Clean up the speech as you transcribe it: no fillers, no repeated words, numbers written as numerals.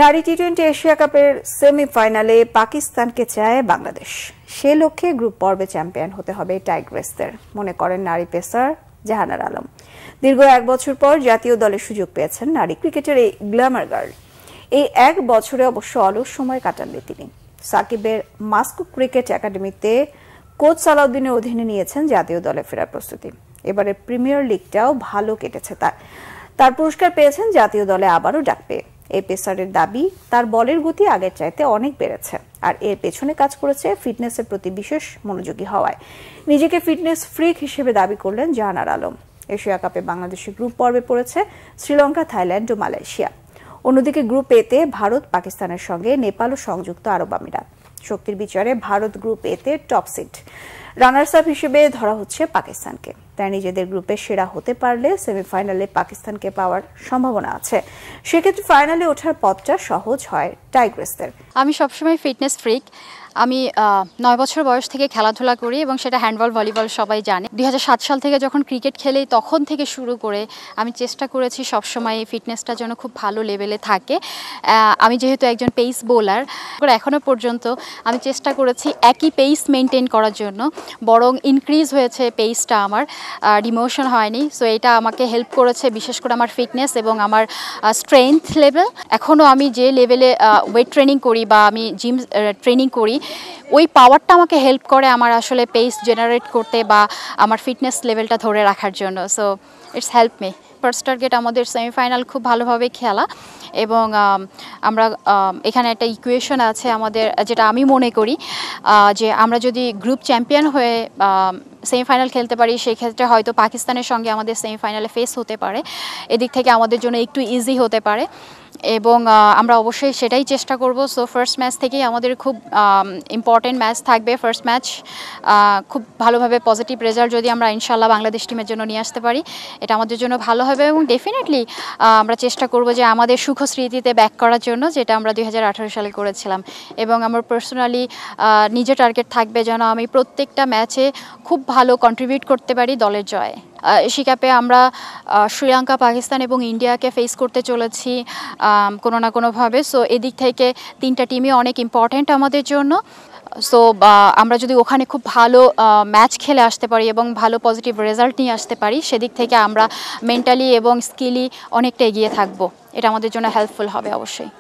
নারী টি-20 এশিয়া কাপের সেমিফাইনালে পাকিস্তানকে চায় বাংলাদেশ। সে লক্ষ্যে গ্রুপ পর্বে চ্যাম্পিয়ন হতে হবে টাইগ্রেসদের, মনে করেন নারী পেসার জাহানারা আলম। দীর্ঘ এক বছর পর জাতীয় দলে সুযোগ পেয়েছেন নারী ক্রিকেটের এই গ্ল্যামার গার্ল। এই এক বছরে অবশ্য অলস সময় কাটাননি তিনি। সাকিবের মাস্কো ক্রিকেট একাডেমিতে কোচ সালাউদ্দিনের অধীনে নিয়েছেন জাতীয় দলে ফেরার প্রস্তুতি। এবারে প্রিমিয়ার লিগটাও ভালো কেটেছে তার পুরস্কার পেয়েছেন জাতীয় দলে আবারও ডাক পেয়ে। এই পেসারের দাবি, তার বলের গতি আগের চাইতে অনেক বেড়েছে, আর এর পেছনে কাজ করেছে ফিটনেসের প্রতি বিশেষ মনোযোগী হওয়ায়। নিজেকে ফিটনেস ফ্রিক হিসেবে দাবি করলেন জাহানারা আলম। এশিয়া কাপে বাংলাদেশের গ্রুপ পর্বে পড়েছে শ্রীলঙ্কা, থাইল্যান্ড ও মালয়েশিয়া। অন্যদিকে গ্রুপ এতে ভারত, পাকিস্তানের সঙ্গে নেপাল ও সংযুক্ত আরব আমিরাত। শক্তির বিচারে ভারত গ্রুপ এতে টপ সিড। রানার্স আপ হিসেবে ধরা হচ্ছে পাকিস্তানকে। তাই নিজেদের গ্রুপে সেরা হতে পারলে সেমিফাইনালে পাকিস্তানকে পাওয়ার সম্ভাবনা আছে। সেক্ষেত্রে ফাইনালে ওঠার পথটা সহজ হয় টাইগ্রেসদের। আমি সবসময় ফিটনেস ফ্রিক। আমি 9 বছর বয়স থেকে খেলাধুলা করি এবং সেটা হ্যান্ডবল, ভলিবল সবাই জানে। 2007 সাল থেকে যখন ক্রিকেট খেলি তখন থেকে শুরু করে আমি চেষ্টা করেছি সবসময় ফিটনেসটা যেন খুব ভালো লেভেলে থাকে। আমি যেহেতু একজন পেস বোলার, এখনও পর্যন্ত আমি চেষ্টা করেছি একই পেস মেনটেন করার জন্য, বরং ইনক্রিজ হয়েছে পেসটা, আমার ডিমোশন হয়নি। সো এটা আমাকে হেল্প করেছে, বিশেষ করে আমার ফিটনেস এবং আমার স্ট্রেংথ লেভেল। এখনও আমি যে লেভেলে ওয়েট ট্রেনিং করি বা আমি জিম ট্রেনিং করি, ওই পাওয়ারটা আমাকে হেল্প করে আমার আসলে পেস জেনারেট করতে বা আমার ফিটনেস লেভেলটা ধরে রাখার জন্য। So it's help me. First target আমাদের সেমিফাইনাল খুব ভালোভাবে খেলা, এবং আমরা এখানে একটা ইকুয়েশন আছে আমাদের, যেটা আমি মনে করি যে আমরা যদি গ্রুপ চ্যাম্পিয়ন হয়ে সেমিফাইনাল খেলতে পারি, সেক্ষেত্রে হয়তো পাকিস্তানের সঙ্গে আমাদের সেমিফাইনালে ফেস হতে পারে। এদিক থেকে আমাদের জন্য একটু ইজি হতে পারে এবং আমরা অবশ্যই সেটাই চেষ্টা করব। সো ফার্স্ট ম্যাচ থেকেই আমাদের খুব ইম্পর্টেন্ট ম্যাচ থাকবে। ফার্স্ট ম্যাচ খুব ভালোভাবে পজিটিভ রেজাল্ট যদি আমরা ইনশাল্লাহ বাংলাদেশ টিমের জন্য নিয়ে আসতে পারি, এটা আমাদের জন্য ভালো হবে। এবং ডেফিনেটলি আমরা চেষ্টা করব যে আমাদের সুখ স্মৃতিতে ব্যাক করার জন্য, যেটা আমরা 2018 সালে করেছিলাম। এবং আমার পার্সোনালি নিজের টার্গেট থাকবে যেন আমি প্রত্যেকটা ম্যাচে খুব ভালো কন্ট্রিবিউট করতে পারি দলের জয়ে। এশিয়া কাপে আমরা শ্রীলঙ্কা, পাকিস্তান এবং ইন্ডিয়াকে ফেস করতে চলেছি কোনো না কোনোভাবে। সো এদিক থেকে তিনটা টিমই অনেক ইম্পর্ট্যান্ট আমাদের জন্য। সো আমরা যদি ওখানে খুব ভালো ম্যাচ খেলে আসতে পারি এবং ভালো পজিটিভ রেজাল্ট নিয়ে আসতে পারি, সেদিক থেকে আমরা মেন্টালি এবং স্কিলি অনেকটা এগিয়ে থাকবো। এটা আমাদের জন্য হেল্পফুল হবে অবশ্যই।